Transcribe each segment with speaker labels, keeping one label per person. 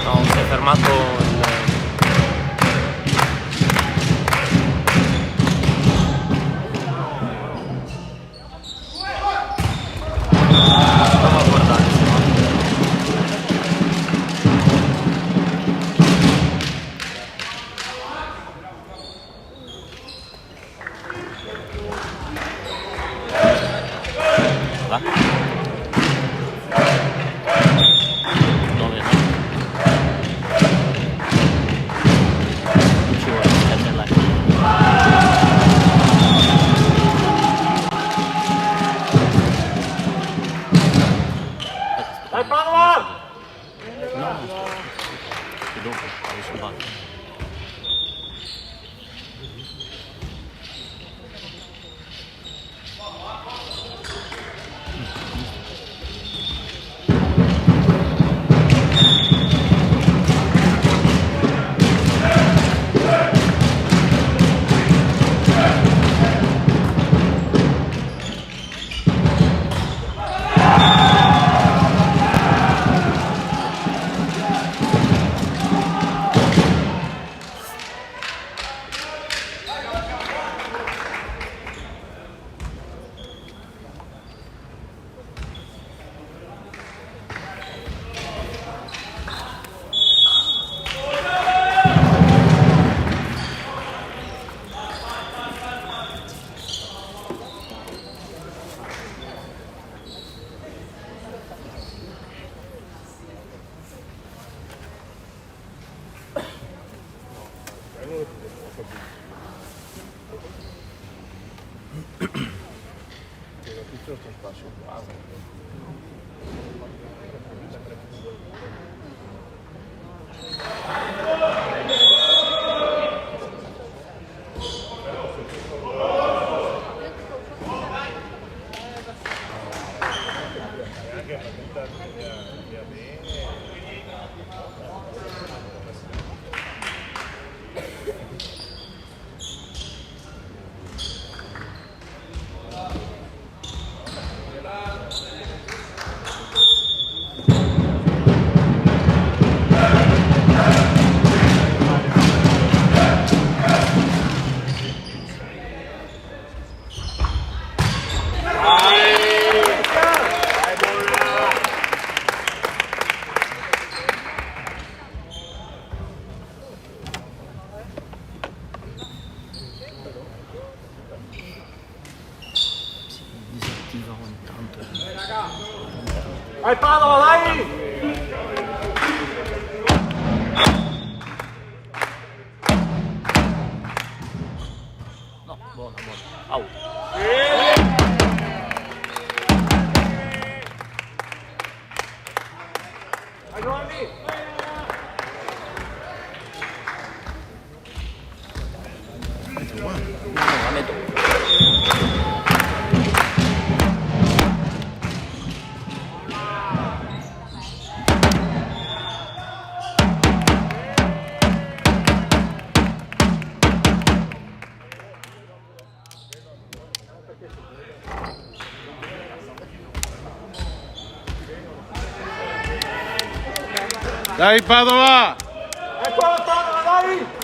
Speaker 1: No, si è fermato prova a guardare. Va? Dove no? Ci vuole metterla qui.
Speaker 2: Dai Padova!
Speaker 1: No, che dopo, adesso va. Disattiva ogni tanto.
Speaker 2: Dai Padova, dai!
Speaker 1: No, buona. Au.
Speaker 2: Dai Giovanni!
Speaker 1: La metto.
Speaker 3: Dai Padova!
Speaker 2: Eccola Padova, dai!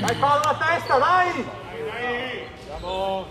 Speaker 2: Dai palla alla testa, dai! Vamos.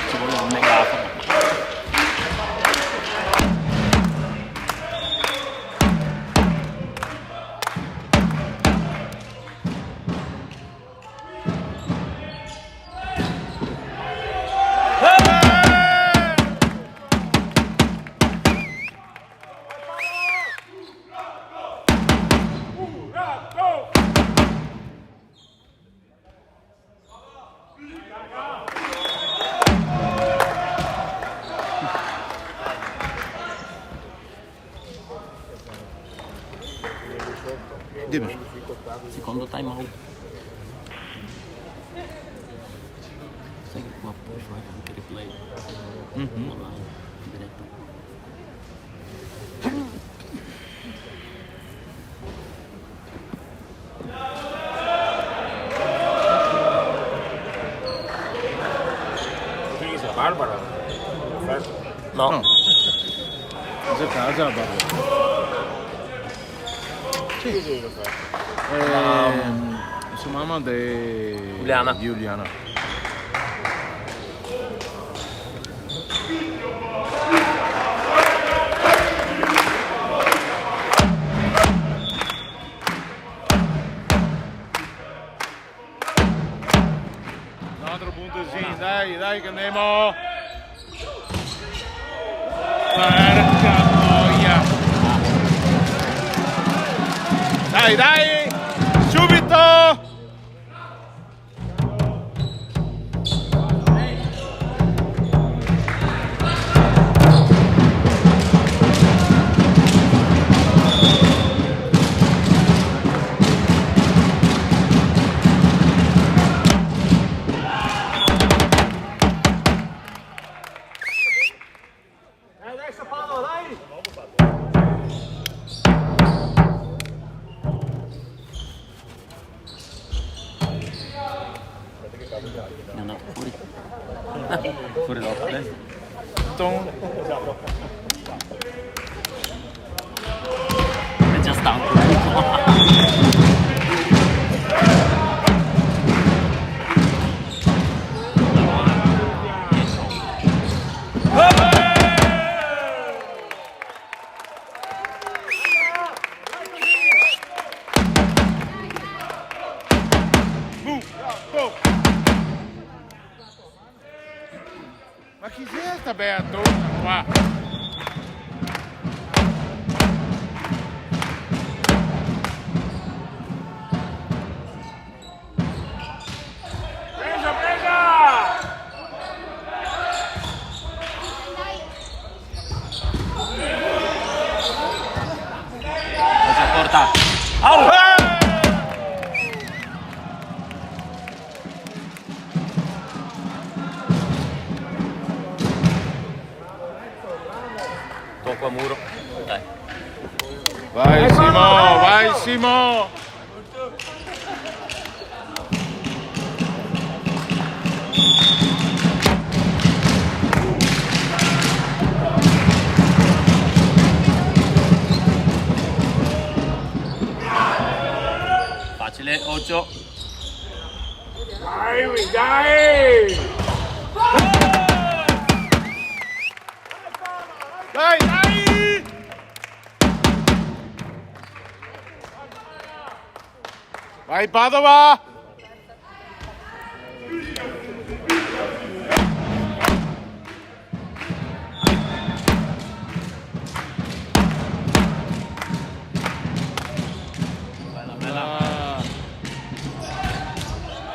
Speaker 1: Ci vuole un megafono.
Speaker 3: Dimmi.
Speaker 1: Secondo time out. Sai che qua puoi fare anche replay online, in diretta.
Speaker 2: Utilizza Barbara. Perfetto.
Speaker 1: No.
Speaker 3: No. Cosa casa la barba?
Speaker 2: Sì. Lo fai.
Speaker 3: Su mamma di
Speaker 1: Giuliana.
Speaker 3: Giuliana. Un altro punto sì, dai che andiamo. Porca noia. Dai, subito.
Speaker 2: Adesso Paolo, dai!
Speaker 1: È andato fuori. Fuori l'orto,
Speaker 3: Tom.
Speaker 1: È già stanco.
Speaker 3: Ma chi sia sta beatona qua?
Speaker 2: Presa!
Speaker 1: Cosa porta? Au! Tocco a muro. Dai.
Speaker 3: Vai Simo!
Speaker 1: Facile, 8.
Speaker 2: Dai!
Speaker 3: Dai! Vai Padova!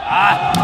Speaker 3: Ah!